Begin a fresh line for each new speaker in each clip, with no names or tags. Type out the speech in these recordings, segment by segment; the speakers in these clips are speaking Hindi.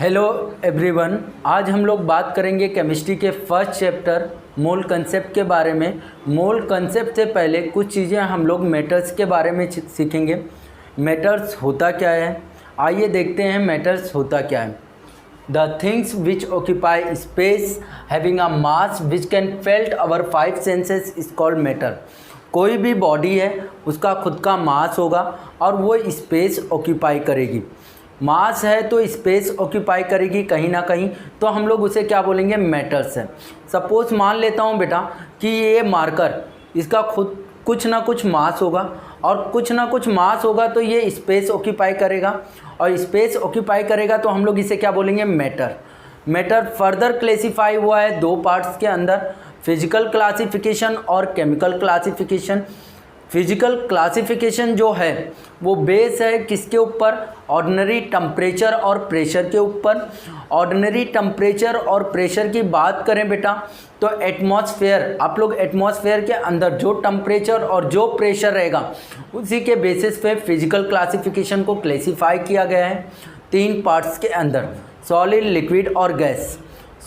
हेलो एवरीवन, आज हम लोग बात करेंगे केमिस्ट्री के फर्स्ट चैप्टर मोल कंसेप्ट के बारे में। मोल कंसेप्ट से पहले कुछ चीज़ें हम लोग मैटर्स के बारे में सीखेंगे। मैटर्स होता क्या है, आइए देखते हैं मैटर्स होता क्या है। The things which occupy space having a mass which can felt our 5 senses is called matter. कोई भी बॉडी है उसका खुद का मास होगा और वो स्पेस ऑक्यूपाई करेगी। मास है तो स्पेस ऑक्यूपाई करेगी कहीं ना कहीं, तो हम लोग उसे क्या बोलेंगे, मैटर्स है। सपोज मान लेता हूँ बेटा कि ये मार्कर, इसका खुद कुछ ना कुछ मास होगा और कुछ ना कुछ मास होगा तो ये स्पेस ऑक्यूपाई करेगा और स्पेस ऑक्यूपाई करेगा तो हम लोग इसे क्या बोलेंगे, मैटर। मैटर फर्दर क्लेसिफाई हुआ है 2 पार्ट्स के अंदर, फिजिकल क्लासिफिकेशन और केमिकल क्लासिफिकेशन। फिजिकल क्लासिफिकेशन जो है वो बेस है किसके ऊपर, ऑर्डिनरी टेम्परेचर और प्रेशर के ऊपर। ऑर्डिनरी टेम्परेचर और प्रेशर की बात करें बेटा तो एटमॉस्फेयर, आप लोग एटमॉस्फेयर के अंदर जो टेम्परेचर और जो प्रेशर रहेगा उसी के बेसिस पे फिजिकल क्लासिफिकेशन को क्लासीफाई किया गया है 3 पार्ट्स के अंदर, सॉलिड, लिक्विड और गैस।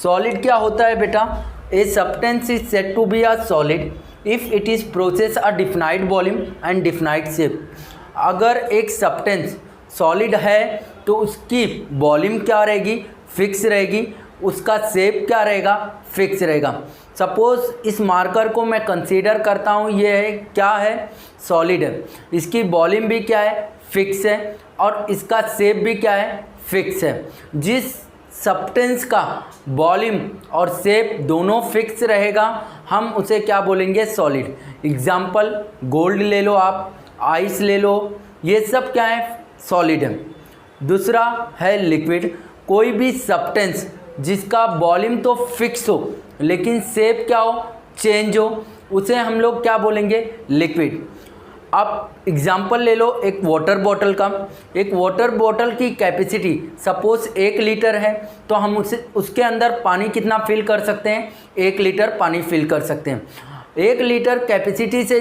सॉलिड क्या होता है बेटा, a substance is said to be a solid if it is process a defined volume and defined shape. अगर एक सब्सटेंस सॉलिड है तो उसकी वॉल्यूम क्या रहेगी, फिक्स रहेगी, उसका शेप क्या रहेगा, फिक्स रहेगा। सपोज इस मार्कर को मैं कंसीडर करता हूँ, ये है क्या है, सॉलिड है, इसकी वॉल्यूम भी क्या है, फिक्स है और इसका शेप भी क्या है, फिक्स है। जिस सब्सटेंस का वॉल्यूम और शेप दोनों फिक्स रहेगा हम उसे क्या बोलेंगे, सॉलिड। एग्जाम्पल गोल्ड ले लो आप, आइस ले लो, ये सब क्या है, सॉलिड है। दूसरा है लिक्विड, कोई भी सब्सटेंस जिसका वॉल्यूम तो फिक्स हो लेकिन शेप क्या हो, चेंज हो, उसे हम लोग क्या बोलेंगे, लिक्विड। आप एग्जाम्पल ले लो एक वाटर बॉटल का। एक वाटर बॉटल की कैपेसिटी सपोज 1 लीटर है तो हम उसके अंदर पानी कितना फिल कर सकते हैं, 1 लीटर पानी फिल कर सकते हैं। 1 लीटर कैपेसिटी से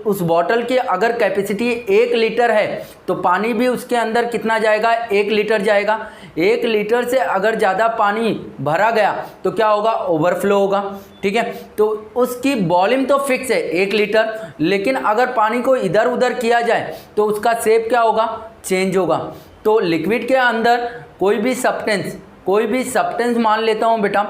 उस बॉटल की अगर कैपेसिटी 1 लीटर है तो पानी भी उसके अंदर कितना जाएगा, 1 लीटर जाएगा। 1 लीटर से अगर ज़्यादा पानी भरा गया तो क्या होगा, ओवरफ्लो होगा, ठीक है। तो उसकी वॉल्यूम तो फिक्स है 1 लीटर, लेकिन अगर पानी को इधर उधर किया जाए तो उसका शेप क्या होगा, चेंज होगा। तो लिक्विड के अंदर कोई भी सब्सटेंस मान लेता हूँ बेटा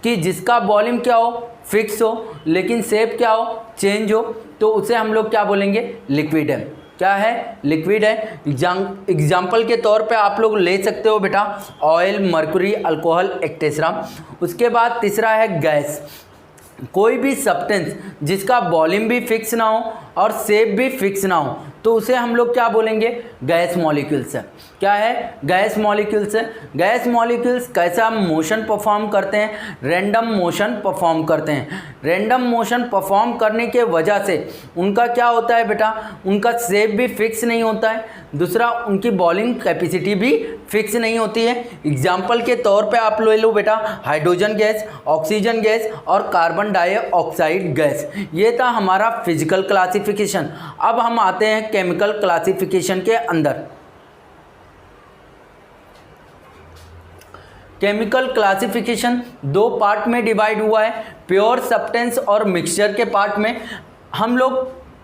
कि जिसका वॉल्यूम क्या हो, फिक्स हो, लेकिन शेप क्या हो, चेंज हो, तो उसे हम लोग क्या बोलेंगे, लिक्विड है। क्या है, लिक्विड है। एग्जाम्पल के तौर पे आप लोग ले सकते हो बेटा ऑयल, मर्क्यूरी, अल्कोहल, एक्सेट्रा। उसके बाद तीसरा है गैस। कोई भी सब्सटेंस जिसका वॉल्यूम भी फिक्स ना हो और शेप भी फिक्स ना हो तो उसे हम लोग क्या बोलेंगे, गैस मॉलिक्यूल्स है। क्या है, गैस मॉलिक्यूल्स है। गैस मॉलिक्यूल्स कैसा मोशन परफॉर्म करते हैं, रैंडम मोशन परफॉर्म करते हैं। रैंडम मोशन परफॉर्म करने के वजह से उनका क्या होता है बेटा, उनका शेप भी फिक्स नहीं होता है, दूसरा उनकी वॉल्यूम कैपेसिटी भी फिक्स नहीं होती है। एग्जाम्पल के तौर पे आप ले लो बेटा हाइड्रोजन गैस, ऑक्सीजन गैस और कार्बन डाइऑक्साइड गैस। ये था हमारा फिजिकल क्लासिफिकेशन। अब हम आते हैं केमिकल क्लासिफिकेशन के अंदर। केमिकल क्लासिफिकेशन 2 पार्ट में डिवाइड हुआ है, प्योर सब्सटेंस और मिक्सचर के पार्ट में। हम लोग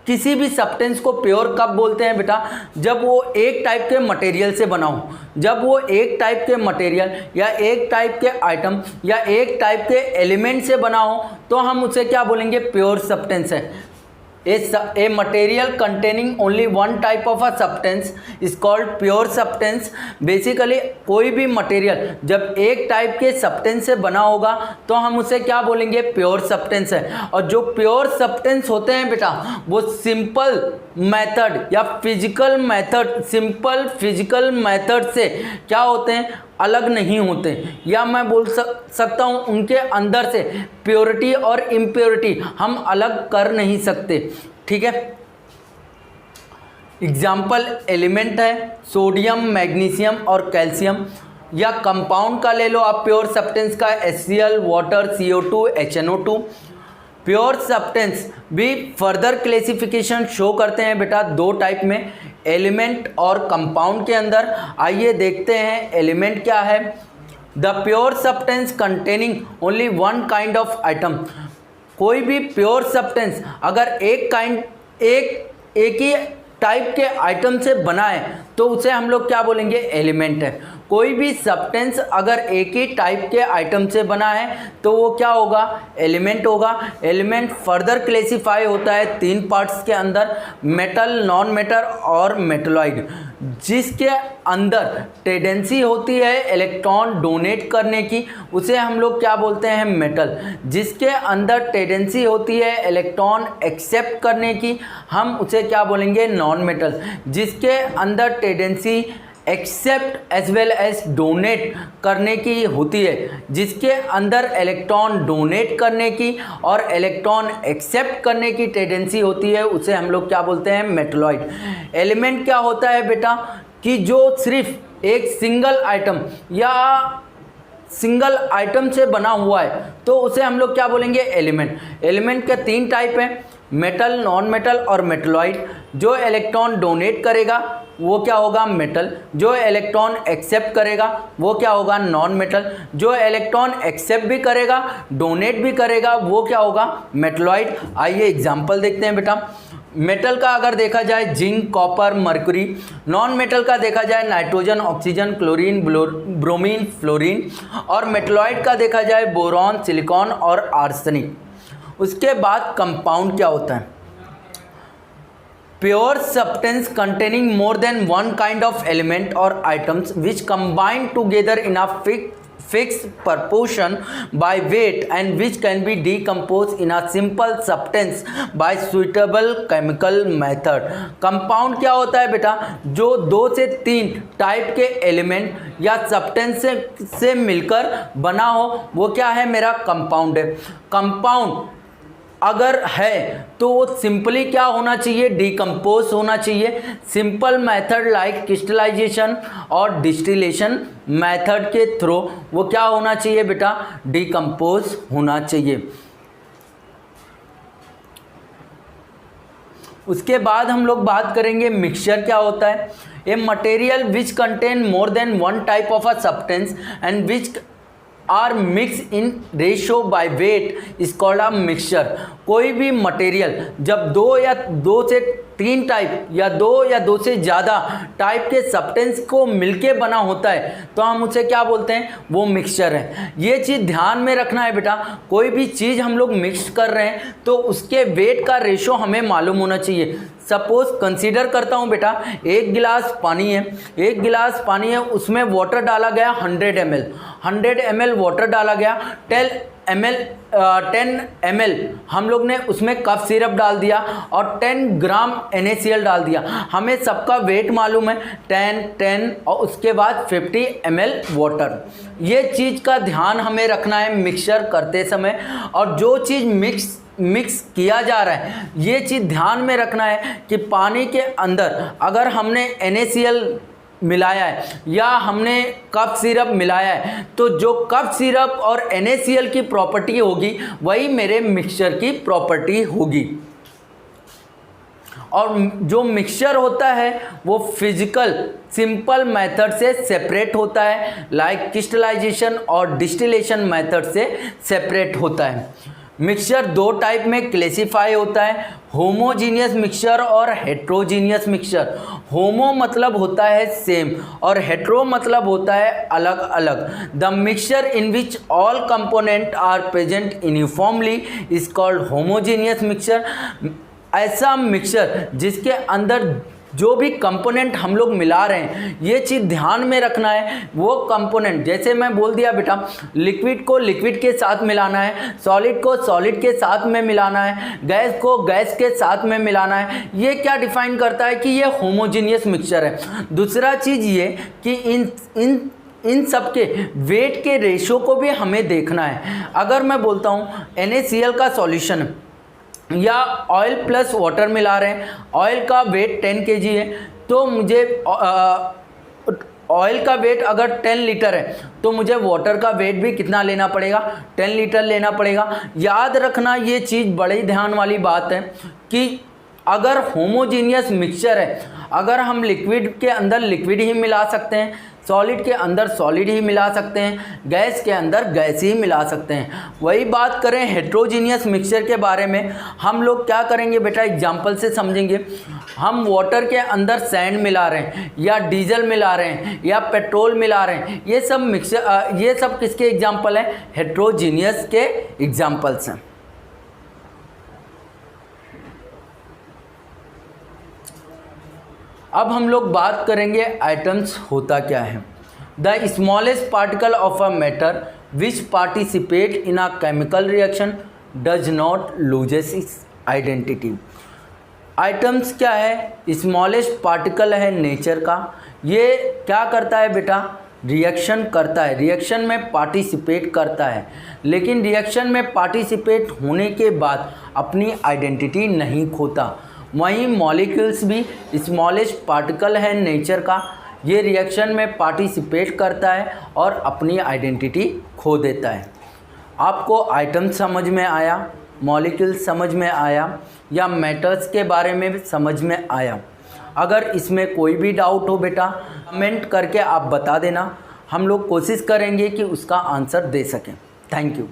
किसी भी सब्सटेंस को प्योर कब बोलते हैं बेटा, जब वो एक टाइप के मटेरियल से बना हो। जब वो एक टाइप के मटेरियल या एक टाइप के आइटम या एक टाइप के एलिमेंट से बना हो तो हम उसे क्या बोलेंगे, प्योर सब्सटेंस है। A material containing only one type of a substance is called pure substance। Basically कोई भी मटेरियल जब एक टाइप के सब्सटेंस से बना होगा तो हम उसे क्या बोलेंगे, प्योर सब्सटेंस है। और जो प्योर सब्सटेंस होते हैं बेटा वो सिंपल मेथड या सिंपल फिजिकल मेथड से क्या होते हैं, अलग नहीं होते, या मैं बोल सकता हूँ उनके अंदर से प्योरिटी और इम्प्योरिटी हम अलग कर नहीं सकते, ठीक है। एग्जाम्पल एलिमेंट है सोडियम, मैग्नीशियम और कैल्शियम, या कंपाउंड का ले लो आप प्योर सब्सटेंस का HCl, water, CO2, HNO2। Pure substance भी फर्दर क्लेसिफिकेशन शो करते हैं बेटा 2 टाइप में, एलिमेंट और कंपाउंड के अंदर। आइए देखते हैं एलिमेंट क्या है। The pure substance containing only one kind of item. कोई भी प्योर सब्सटेंस अगर एक ही टाइप के आइटम से बना है तो उसे हम लोग क्या बोलेंगे, एलिमेंट है। कोई भी सब्सटेंस अगर एक ही टाइप के आइटम से बना है तो वो क्या होगा, एलिमेंट होगा। एलिमेंट फर्दर क्लेसिफाई होता है 3 पार्ट्स के अंदर, मेटल, नॉन मेटल और मेटलॉइड। जिसके अंदर टेंडेंसी होती है इलेक्ट्रॉन डोनेट करने की, उसे हम लोग क्या बोलते हैं, मेटल। जिसके अंदर टेंडेंसी होती है इलेक्ट्रॉन एक्सेप्ट करने की, हम उसे क्या बोलेंगे, नॉन मेटल। जिसके अंदर tendency accept as well as donate करने की होती है, जिसके अंदर इलेक्ट्रॉन डोनेट करने की और इलेक्ट्रॉन एक्सेप्ट करने की टेंडेंसी होती है, उसे हम लोग क्या बोलते हैं, मेटलॉइड। एलिमेंट क्या होता है बेटा, कि जो सिर्फ एक सिंगल आइटम या सिंगल आइटम से बना हुआ है तो उसे हम लोग क्या बोलेंगे, एलिमेंट। एलिमेंट के 3 टाइप हैं, मेटल, नॉन मेटल और मेटलॉइड। जो इलेक्ट्रॉन डोनेट करेगा वो क्या होगा, मेटल। जो इलेक्ट्रॉन एक्सेप्ट करेगा वो क्या होगा, नॉन मेटल। जो इलेक्ट्रॉन एक्सेप्ट भी करेगा, डोनेट भी करेगा, वो क्या होगा, मेटलॉइड। आइए एग्जांपल देखते हैं बेटा। मेटल का अगर देखा जाए zinc, copper, mercury. Non metal का देखा जाए nitrogen, oxygen, chlorine, bromine, fluorine. और मेटलॉइड का देखा जाए बोरॉन, सिलिकॉन और आर्सेनिक। उसके बाद कंपाउंड क्या होता है, pure substance containing more than one kind of element और items which combine together in a fixed proportion by weight and which can be decomposed in a simple substance by suitable chemical method। Compound क्या होता है बेटा, जो 2 से 3 टाइप के एलिमेंट या सब्सटेंस से मिलकर बना हो, वो क्या है, मेरा कंपाउंड है। कंपाउंड अगर है तो वो सिंपली क्या होना चाहिए, डिकम्पोज होना चाहिए। सिंपल मेथड लाइक क्रिस्टलाइजेशन और डिस्टिलेशन मेथड के थ्रू वो क्या होना चाहिए बेटा, डिकम्पोज होना चाहिए। उसके बाद हम लोग बात करेंगे मिक्सचर क्या होता है। A material which contain more than one type of a substance and which are mix in ratio by weight is called a mixture. कोई भी मटेरियल जब 2 से 3 टाइप या 2 से ज़्यादा टाइप के सब्सटेंस को मिलके बना होता है तो हम उसे क्या बोलते हैं, वो मिक्सचर है। ये चीज़ ध्यान में रखना है बेटा, कोई भी चीज़ हम लोग मिक्स कर रहे हैं तो उसके वेट का रेशो हमें मालूम होना चाहिए। सपोज कंसीडर करता हूँ बेटा, 1 गिलास पानी है, 1 गिलास पानी है, उसमें वाटर डाला गया 100 ml, 100 ml वाटर डाला गया, 10 ml हम लोग ने उसमें कफ सिरप डाल दिया और 10 ग्राम NaCl डाल दिया। हमें सबका वेट मालूम है 10 और उसके बाद 50 ml वाटर। ये चीज़ का ध्यान हमें रखना है मिक्सचर करते समय। और जो चीज़ मिक्स किया जा रहा है ये चीज़ ध्यान में रखना है कि पानी के अंदर अगर हमने NaCl मिलाया है या हमने कफ सिरप मिलाया है तो जो कफ सिरप और NaCl की प्रॉपर्टी होगी वही मेरे मिक्सचर की प्रॉपर्टी होगी। और जो मिक्सचर होता है वो फिजिकल सिंपल मेथड से सेपरेट होता है, लाइक क्रिस्टलाइजेशन और डिस्टिलेशन मेथड से सेपरेट होता है। मिक्सचर 2 टाइप में क्लेसिफाई होता है, होमोजीनियस मिक्सचर और हेट्रोजीनियस मिक्सचर। होमो मतलब होता है सेम और हेट्रो मतलब होता है अलग अलग। The mixture in which all component are present uniformly is called homogeneous mixture. ऐसा मिक्सचर जिसके अंदर जो भी कंपोनेंट हम लोग मिला रहे हैं ये चीज़ ध्यान में रखना है। वो कंपोनेंट जैसे मैं बोल दिया बेटा, लिक्विड को लिक्विड के साथ मिलाना है, सॉलिड को सॉलिड के साथ में मिलाना है, गैस को गैस के साथ में मिलाना है। ये क्या डिफाइन करता है कि ये होमोजीनियस मिक्सचर है। दूसरा चीज़ ये कि इन सब के वेट के रेशो को भी हमें देखना है। अगर मैं बोलता हूँ NaCl का सॉल्यूशन या ऑयल प्लस वाटर मिला रहे हैं, ऑयल का वेट 10 kg है तो मुझे ऑयल का वेट अगर 10 लीटर है तो मुझे वाटर का वेट भी कितना लेना पड़ेगा, 10 लीटर लेना पड़ेगा। याद रखना ये चीज़ बड़ी ध्यान वाली बात है कि अगर होमोजीनियस मिक्सचर है, अगर हम लिक्विड के अंदर लिक्विड ही मिला सकते हैं, सॉलिड के अंदर सॉलिड ही मिला सकते हैं, गैस के अंदर गैस ही मिला सकते हैं। वही बात करें हेट्रोजीनियस मिक्सचर के बारे में, हम लोग क्या करेंगे बेटा, एग्जांपल से समझेंगे। हम वाटर के अंदर सैंड मिला रहे हैं या डीजल मिला रहे हैं या पेट्रोल मिला रहे हैं, ये सब मिक्सचर, ये सब किसके एग्जाम्पल हैं, हेट्रोजीनियस के एग्जाम्पल्स हैं। अब हम लोग बात करेंगे आइटम्स होता क्या है। The smallest particle of a matter which participate in a chemical reaction does not loses it's identity. Items क्या है, स्मॉलेस्ट पार्टिकल है नेचर का, ये क्या करता है बेटा, रिएक्शन करता है, रिएक्शन में पार्टिसिपेट करता है, लेकिन रिएक्शन में पार्टिसिपेट होने के बाद अपनी आइडेंटिटी नहीं खोता। वहीं मॉलिक्यूल्स भी स्मॉलेस्ट पार्टिकल है नेचर का, ये रिएक्शन में पार्टिसिपेट करता है और अपनी आइडेंटिटी खो देता है। आपको आइटम समझ में आया, मॉलिक्यूल समझ में आया या मैटर्स के बारे में भी समझ में आया? अगर इसमें कोई भी डाउट हो बेटा कमेंट करके आप बता देना, हम लोग कोशिश करेंगे कि उसका आंसर दे सकें। Thank you.